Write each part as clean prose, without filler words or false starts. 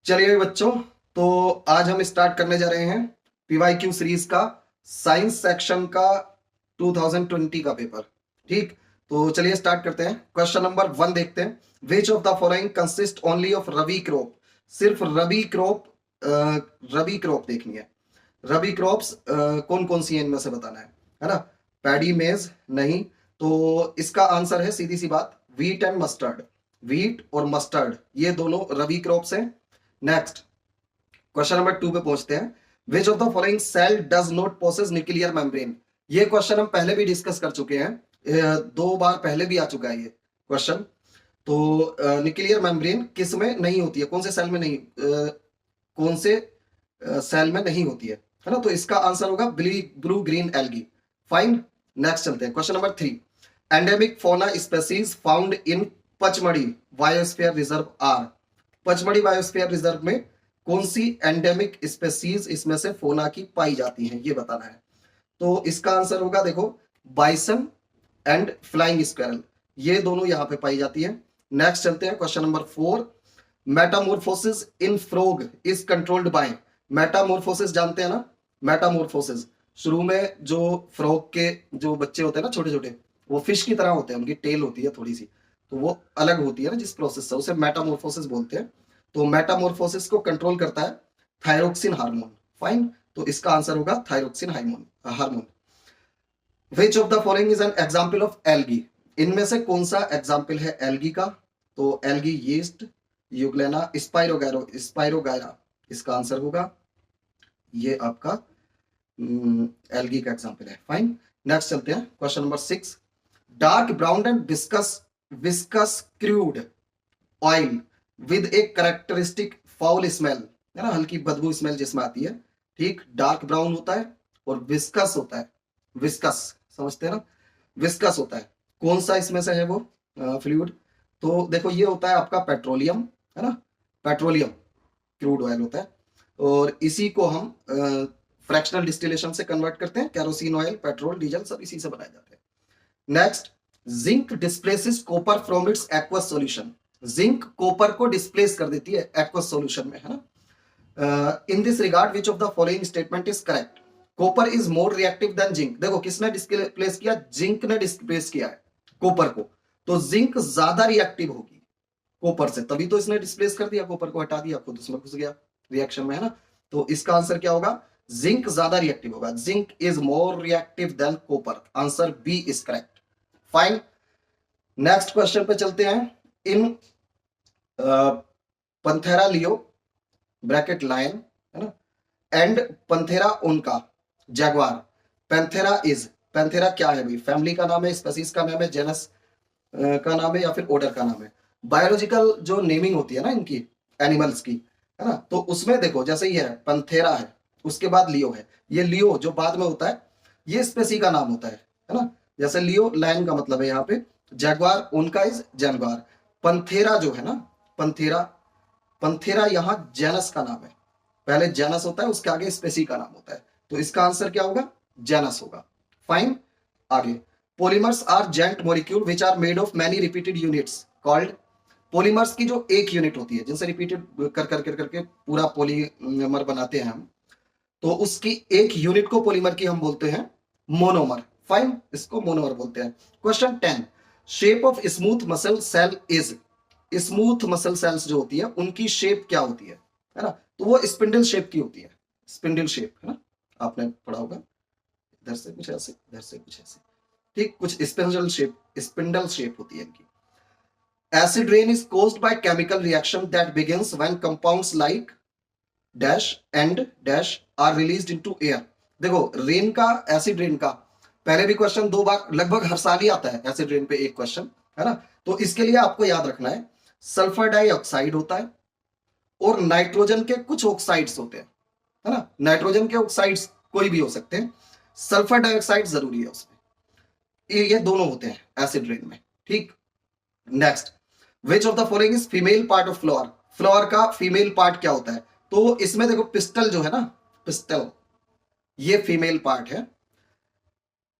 चलिए बच्चों, तो आज हम स्टार्ट करने जा रहे हैं पीवाईक्यू सीरीज का साइंस सेक्शन का 2020 का पेपर। ठीक, तो चलिए स्टार्ट करते हैं। क्वेश्चन नंबर 1 देखते हैं। Which of the following consist only of rabi crop. सिर्फ रबी क्रॉप देखनी है। रबी क्रॉप्स कौन कौन सी हैं इनमें से बताना है ना। पैडी मेज नहीं, तो इसका आंसर है सीधी सी बात वीट एंड मस्टर्ड। वीट और मस्टर्ड ये दोनों रबी क्रॉप्स हैं। नेक्स्ट क्वेश्चन नंबर 2 पे पहुंचते हैं। Which of the following cell does not possess nuclear membrane. ये क्वेश्चन हम पहले भी डिस्कस कर चुके हैं, 2 बार पहले भी आ चुका है ये क्वेश्चन। तो न्यूक्लियर मेम्ब्रेन किस में नहीं होती है, कौन से सेल में नहीं, कौन से सेल में नहीं होती है ना। तो इसका आंसर होगा blue green algae. Fine, next चलते हैं। Question number 3। Endemic fauna species found in Pachmarhi biosphere reserve are. Pachmarhi biosphere reserve में कौन सी एंडेमिक स्पेसीज इसमें से फोना की पाई जाती हैं, ये बताना है। तो इसका आंसर होगा, देखो, बाइसन एंड फ्लाइंग स्क्वेरल, ये दोनों यहां पे पाई जाती है। नेक्स्ट चलते हैं। Question number 4। Metamorphosis in frog is controlled by. Metamorphosis जानते हैं ना। मेटामोर्फोसिस शुरू में जो फ्रॉग के जो बच्चे होते हैं ना, छोटे छोटे, वो फिश की तरह होते हैं, उनकी टेल होती है थोड़ी सी, तो वो अलग होती है ना जिस प्रोसेस से, उसे मेटामोर्फोसिस बोलते हैं। तो मेटामोर्फोसिस को कंट्रोल करता है थायरोक्सिन हार्मोन। फाइन, तो इसका आंसर होगा thyroxine hormone. Which of the following is an example of algae. इनमें से कौन सा एग्जाम्पल है एल्गी का। तो एल्गी यीस्ट, यूग्लेना, स्पाइरोगायरा, इसका आंसर होगा ये आपका एल्गी का एग्जाम्पल है। फाइन, नेक्स्ट चलते हैं। Question number 6। Dark brown and viscous crude oil with a characteristic foul smell, है ना, हल्की बदबू स्मेल जिसमें आती है। ठीक, डार्क ब्राउन होता है और विस्कस होता है। विस्कस समझते हैं ना, विस्कस होता है। कौन सा इसमें से है वो फ्लूइड। तो देखो ये होता है आपका पेट्रोलियम, है ना, पेट्रोलियम क्रूड ऑयल होता है। और इसी को हम फ्रैक्शनल डिस्टिलेशन से कन्वर्ट करते हैं, कैरोसिन ऑयल, पेट्रोल, डीजल सब इसी से बनाए जाते हैं। Next, zinc displaces copper from its aqueous solution. Zinc copper को डिस्प्लेस कर देती है एक्वस सॉल्यूशन में, है ना। In this regard which of the following statement is correct. Copper is more reactive then zinc. देखो किसने डिस्प्लेस किया, जिंक ने डिस्प्लेस किया है कॉपर को, तो जिंक ज्यादा रिएक्टिव होगी कॉपर से, तभी तो इसने डिस्प्लेस कर दिया, कॉपर को हटा दिया, खुद उसमें घुस गया रिएक्शन में, है ना। तो इसका आंसर क्या होगा, जिंक ज्यादा रिएक्टिव होगा। Zinc is more reactive than copper. Answer B is correct. Fine, next question पे चलते हैं। In Panthera leo bracket lion, है ना, and Panthera onca jaguar. Panthera क्या है भाई, फैमिली का नाम है, स्पेसीज का नाम है, जेनस का नाम है, या फिर ऑर्डर का नाम है। बायोलॉजिकल जो नेमिंग होती है ना इनकी एनिमल्स की, है ना, तो उसमें देखो जैसे ये है पंथेरा है, उसके बाद लियो है। ये लियो जो बाद में होता है ये स्पेसी का नाम होता है ना। जैसे लियो लायन का मतलब है यहाँ पे, जैगवार उनका इज जैगवार। पंथेरा जो है ना, पंथेरा यहाँ जेनस का नाम है। पहले जेनस होता है, उसके आगे स्पेसी का नाम होता है, तो इसका आंसर क्या होगा, जेनस होगा। फाइन, आगे। Polymers are giant molecule which are made of many repeated units called. Polymers की जो एक यूनिट होती है जिनसे रिपीटेड करके पूरा पॉलीमर बनाते हैं हम, तो उसकी एक यूनिट को पॉलीमर की हम बोलते हैं मोनोमर। फाइन, इसको मोनोमर बोलते हैं। Question 10। Shape of smooth muscle cell is. Smooth muscle cells जो होती है उनकी शेप क्या होती है ना, तो वो स्पिंडल शेप की होती है। स्पिंडल शेप, है ना, आपने पढ़ा होगा, इधर से कुछ ऐसे, इधर से कुछ ऐसे, ठीक, कुछ स्पिंडल शेप होती है इनकी। Acid rain is caused by chemical reaction that begins when compounds like dash and dash are released into air। देखो रेन का, एसिड रेन का पहले भी क्वेश्चन 2 बार लगभग हर साल ही आता है एसिड रेन पे एक क्वेश्चन, है ना। तो इसके लिए आपको याद रखना है सल्फर डाइऑक्साइड होता है और नाइट्रोजन के कुछ ऑक्साइड्स होते हैं, है ना। नाइट्रोजन के ऑक्साइड्स कोई भी हो सकते हैं, सल्फर डाइऑक्साइड जरूरी है उसमें। ये दोनों होते हैं एसिड रेन में। ठीक, next. Which of the following is female part of flower. Flower का फीमेल पार्ट क्या होता है, तो इसमें देखो पिस्टल जो है ना, पिस्टल ये फीमेल पार्ट है।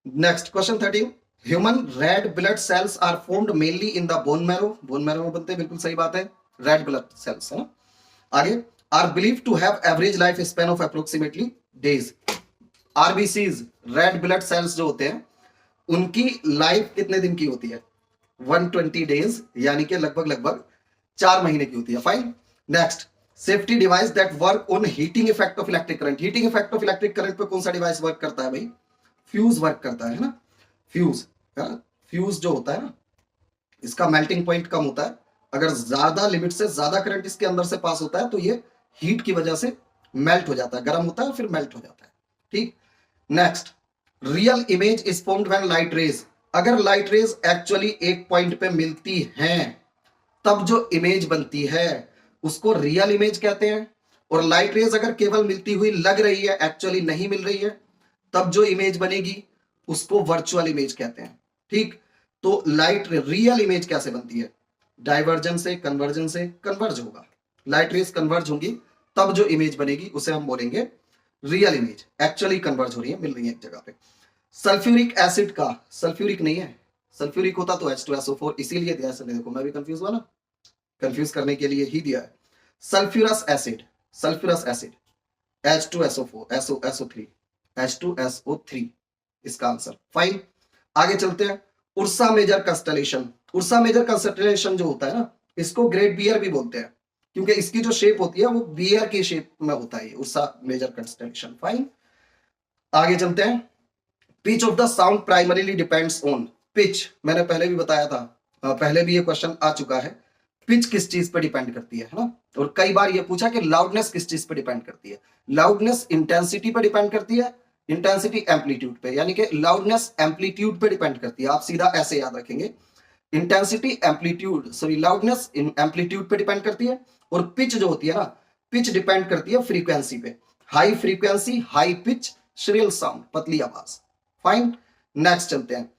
Next question 13। Human red blood cells are formed mainly in the bone marrow. Bone marrow में बनते हैं, बिल्कुल सही बात है, रेड ब्लड सेल्स, है ना। आगे, are believe to have average life span of approximately days. RBCs, red blood cells जो होते हैं, उनकी लाइफ कितने दिन की होती है? 120 डेज, यानी कि लगभग लगभग 4 महीने की होती है। Fine. Next, safety device that work on heating effect of electric current. Heating effect of electric current पे कौन सा डिवाइस वर्क करता है भाई? फ्यूज वर्क करता है ना। फ्यूज, फ्यूज जो होता है ना, इसका मेल्टिंग पॉइंट कम होता है। अगर ज्यादा लिमिट से ज्यादा करंट इसके अंदर से पास होता है तो ये हीट की वजह से मेल्ट हो जाता है, गर्म होता है फिर मेल्ट हो जाता है। ठीक। Next, real image is formed when light rays. अगर लाइट रेज एक्चुअली एक पॉइंट पे मिलती हैं तब जो इमेज बनती है उसको रियल इमेज कहते हैं। और लाइट रेज अगर केवल मिलती हुई लग रही है, एक्चुअली नहीं मिल रही है, तब जो इमेज बनेगी उसको वर्चुअल इमेज कहते हैं। ठीक। तो लाइट रियल इमेज कैसे बनती है? डाइवर्जन से, कन्वर्जन से कन्वर्ज होगा। लाइट रेज कन्वर्ज होंगी तब जो इमेज बनेगी उसे हम बोलेंगे रियल इमेज। एक्चुअली कन्वर्ज हो रही है, मिल रही है एक जगह पे। सल्फ्यूरिक एसिड का, सल्फ्यूरिक नहीं है, सल्फ्यूरिक होता तो H2SO4, इसीलिए दिया है। देखो मैं भी कंफ्यूज हुआ ना, कंफ्यूज करने के लिए ही दिया है। Sulphurous acid, sulphurous acid H2SO4, SO3, H2SO3 इसका आंसर। फाइन। आगे चलते हैं। Ursa Major constellation. Ursa Major constellation जो होता है ना, इसको ग्रेट बियर भी बोलते हैं, क्योंकि इसकी जो शेप होती है वो बियर की शेप में होता है, उर्सा मेजर कंस्टलेशन। फाइन। आगे चलते हैं। Pitch of the sound primarily depends on. Pitch मैंने पहले भी बताया था, पहले भी ये क्वेश्चन आ चुका है। पिच किस चीज पे डिपेंड करती है ना? और कई बार ये पूछा कि लाउडनेस किस चीज पे डिपेंड करती है। लाउडनेस इंटेंसिटी पे डिपेंड करती है, इंटेंसिटी एम्पलीट्यूड पे, यानी कि लाउडनेस एम्पलीट्यूड पे डिपेंड करती है। आप सीधा ऐसे याद रखेंगे, intensity amplitude, sorry loudness amplitude पे डिपेंड करती है। और पिच जो होती है ना, पिच डिपेंड करती है फ्रीक्वेंसी पे। High frequency, high pitch, shrill sound, पतली आवाज। फाइन। नेक्स्ट चलते हैं।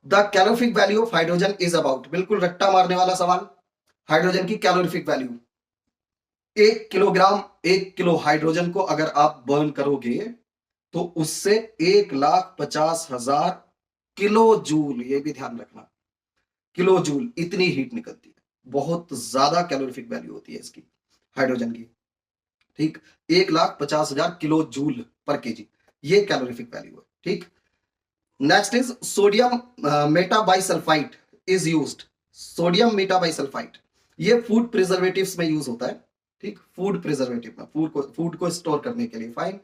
The calorific value of hydrogen is about, बिल्कुल रट्टा मारने वाला सवाल। हाइड्रोजन की calorific value, 1 kilogram, 1 kilo hydrogen को अगर आप बर्न करोगे तो उससे 1,50,000 किलो जूल, ये भी ध्यान रखना, किलो जूल इतनी हीट निकलती है। बहुत ज्यादा कैलोरिफिक वैल्यू होती है इसकी, हाइड्रोजन की। ठीक। 1,50,000 किलो जूल पर केजी, ये कैलोरिफिक वैल्यू है। ठीक। Next is sodium metabisulphite is used. Sodium metabisulphite ये फूड प्रिजर्वेटिव्स में यूज होता है। ठीक। फूड प्रिजर्वेटिव में, फूड को स्टोर करने के लिए। Fine.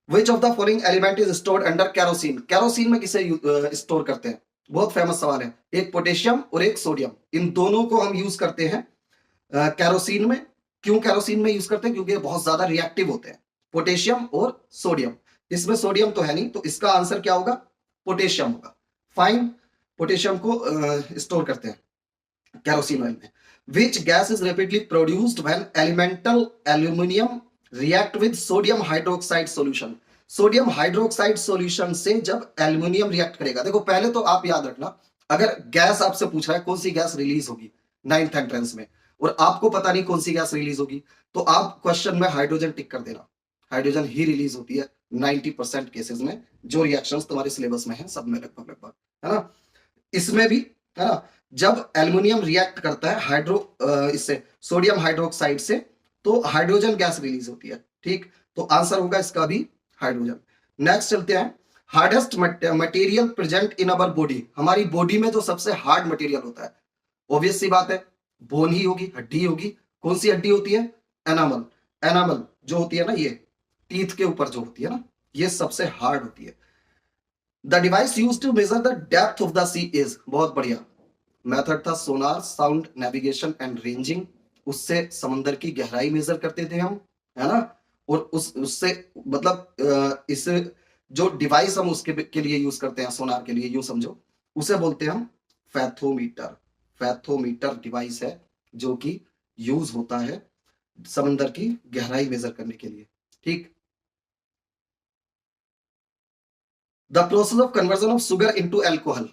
Which of the following element is stored under kerosene. Kerosene में किसे स्टोर करते हैं? बहुत फेमस सवाल है। एक पोटेशियम और एक सोडियम, इन दोनों को हम यूज करते हैं कैरोसिन में। क्यों कैरोसिन में यूज करते हैं? क्योंकि बहुत ज्यादा रिएक्टिव होते हैं, पोटेशियम और सोडियम। इसमें सोडियम तो है नहीं, तो इसका आंसर क्या होगा? पोटेशियम होगा। फाइन। पोटेशियम को स्टोर करते हैं कैरोसिन ऑयल में। Which gas is rapidly produced when elemental aluminium react with sodium hydroxide solution. Sodium hydroxide solution से जब एल्यूमिनियम रिएक्ट करेगा, देखो पहले तो आप याद रखना, अगर गैस आपसे पूछ रहा है कौन सी गैस रिलीज होगी 9th एंट्रेंस में, और आपको पता नहीं कौन सी गैस रिलीज होगी, तो आप क्वेश्चन में हाइड्रोजन टिक कर देना। हाइड्रोजन ही रिलीज होती है 90% केसेस में, जो रिएक्शंस तुम्हारे सिलेबस में है सब में लगभग लगभग, है ना। इसमें भी, है ना, जब एल्युमिनियम रिएक्ट करता है इससे सोडियम हाइड्रोक्साइड से, तो हाइड्रोजन गैस रिलीज होती है। ठीक। तो आंसर होगा इसका भी हाइड्रोजन। नेक्स्ट चलते हैं। Hardest material present in our body. हमारी बॉडी में जो सबसे हार्ड मटेरियल होता है, ऑब्वियस सी बात है, बोन ही होगी, हड्डी होगी। कौन सी हड्डी होती है? एनामल। एनामल जो होती है ना, ये टीथ के ऊपर जो होती है ना, ये सबसे हार्ड होती है। The device used to measure the depth of the sea is, बहुत बढ़िया मेथड था, sonar, sound navigation and ranging. उससे समंदर की गहराई मेजर करते थे हम, है ना। और उससे मतलब इस जो डिवाइस हम उसके के लिए यूज करते हैं, सोनार के लिए, यूं समझो, उसे बोलते हैं हम फैथोमीटर। फैथोमीटर डिवाइस है जो कि यूज होता है समंदर की गहराई मेजर करने के लिए। ठीक। The process of conversion of sugar into alcohol.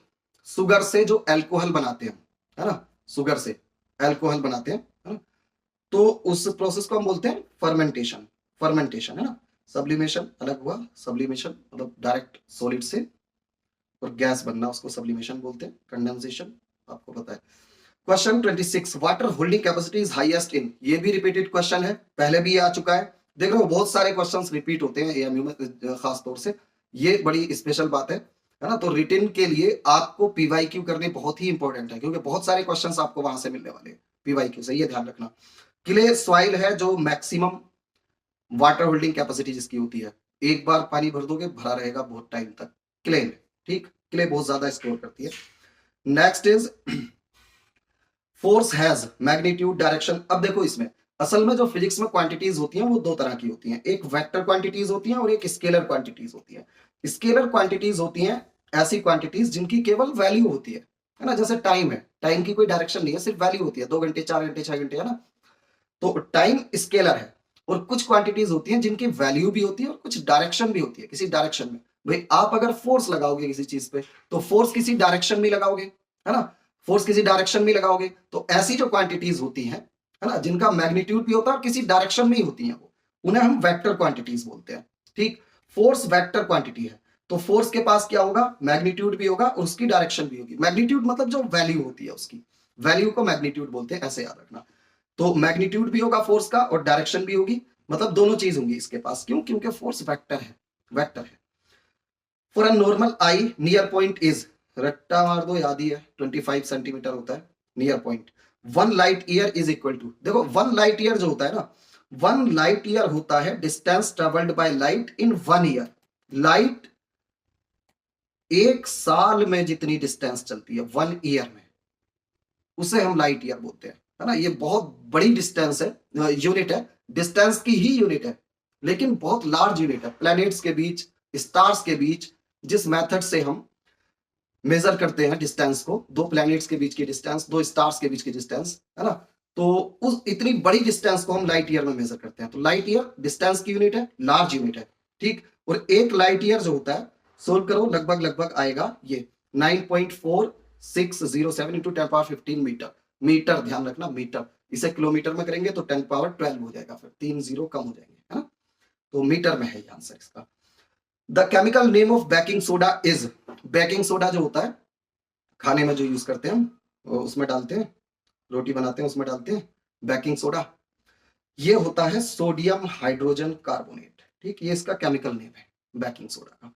Sugar से जो एल्कोहल बनाते हैं, है ना, सुगर से एल्कोहल बनाते हैं, है ना, तो उस प्रोसेस को हम बोलते हैं फर्मेंटेशन। फर्मेंटेशन, है ना। सब्लिमेशन अलग हुआ, सब्लिमेशन मतलब डायरेक्ट सॉलिड से और गैस बनना, उसको सब्लिमेशन बोलते हैं। कंडेंसेशन आपको पता है। Question 26, water holding capacity is highest in, ये भी रिपीटेड क्वेश्चन है, पहले भी आ चुका है। देख रहे हो बहुत सारे क्वेश्चंस रिपीट होते हैं एएमयू में, खास तौर से ये बड़ी स्पेशल बात है ना। तो रिटन के लिए आपको पीवाईक्यू करने बहुत ही इंपॉर्टेंट है, क्योंकि बहुत सारे क्वेश्चंस आपको वहां से मिलने वाले हैं पीवाईक्यू से, ये ध्यान रखना। क्ले सॉइल है जो मैक्सिमम वाटर होल्डिंग कैपेसिटी जिसकी होती है, एक बार पानी भर दोगे भरा रहेगा बहुत टाइम तक क्ले में, ठीक, क्ले बहुत ज्यादा स्टोर करती है। Next is force has magnitude direction. अब देखो इसमें असल में जो फिजिक्स में क्वांटिटीज होती हैं वो दो तरह की होती हैं, एक वेक्टर क्वांटिटीज होती हैं और एक स्केलर क्वांटिटीज होती हैं। स्केलर क्वांटिटीज होती हैं ऐसी क्वांटिटीज जिनकी केवल वैल्यू होती है ना, जैसे टाइम है, टाइम की कोई डायरेक्शन नहीं है, सिर्फ वैल्यू होती है, 2 घंटे 4 घंटे 6 घंटे, है ना। तो टाइम स्केलर है। और कुछ क्वांटिटीज होती हैं जिनकी वैल्यू भी होती है और कुछ डायरेक्शन भी होती है, किसी डायरेक्शन में। भाई आप अगर फोर्स लगाओगे किसी चीज पे तो फोर्स किसी डायरेक्शन में लगाओगे, है ना, फोर्स किसी डायरेक्शन में लगाओगे। तो ऐसी जो क्वांटिटीज होती हैं, है ना, जिनका मैग्नीट्यूड भी होता है और किसी डायरेक्शन में ही होती हैं, वो उन्हें हम वेक्टर क्वांटिटीज बोलते हैं, ठीक। फोर्स वेक्टर क्वांटिटी है, तो फोर्स के पास क्या होगा, मैग्नीट्यूड भी होगा और उसकी डायरेक्शन भी होगी। मैग्नीट्यूड मतलब जो वैल्यू होती है उसकी, वैल्यू को मैग्नीट्यूड बोलते हैं, ऐसे याद रखना। तो मैग्नीट्यूड भी होगा फोर्स का और डायरेक्शन भी होगी, मतलब दोनों चीज होंगी इसके पास। क्यों, क्योंकि फोर्स वेक्टर है, वेक्टर है। For a normal I near point is, रट्टा मार दो याद ही है, 25 सेंटीमीटर होता है near point. 1 light year is equal to, देखो 1 लाइट ईयर जो होता है ना, 1 लाइट ईयर होता है distance travelled by light in 1 year. Light एक साल में जितनी डिस्टेंस चलती है 1 ईयर में, उसे हम लाइट ईयर बोलते हैं, है ना। ये बहुत बड़ी डिस्टेंस है, यूनिट है, डिस्टेंस की ही यूनिट है, लेकिन बहुत लार्ज यूनिट है। प्लैनेट्स के बीच, स्टार्स के बीच जिस मेथड से हम मेजर करते हैं डिस्टेंस को, दो प्लैनेट्स के बीच की डिस्टेंस, दो स्टार्स के बीच की डिस्टेंस, है ना, तो उस इतनी बड़ी डिस्टेंस को हम लाइट ईयर में मेजर करते हैं। तो लाइट ईयर डिस्टेंस की यूनिट है, लार्ज यूनिट है, ठीक। और एक लाइट ईयर जो होता है, सोल्व करो, लगभग लगभग आएगा ये 9.4607 इंटू 10 पावर 15 मीटर। मीटर ध्यान रखना, मीटर, इसे किलोमीटर में करेंगे तो 10 पावर 12 हो जाएगा, फिर 3 जीरो कम हो जाएंगे, है ना। तो मीटर में है ये आंसर इसका। The chemical name of baking soda is, baking soda जो होता है खाने में जो यूज करते हैं हम, उसमें डालते हैं, रोटी बनाते हैं उसमें डालते हैं बेकिंग सोडा, ये होता है सोडियम हाइड्रोजन कार्बोनेट, ठीक। ये इसका केमिकल नेम है बेकिंग सोडा का।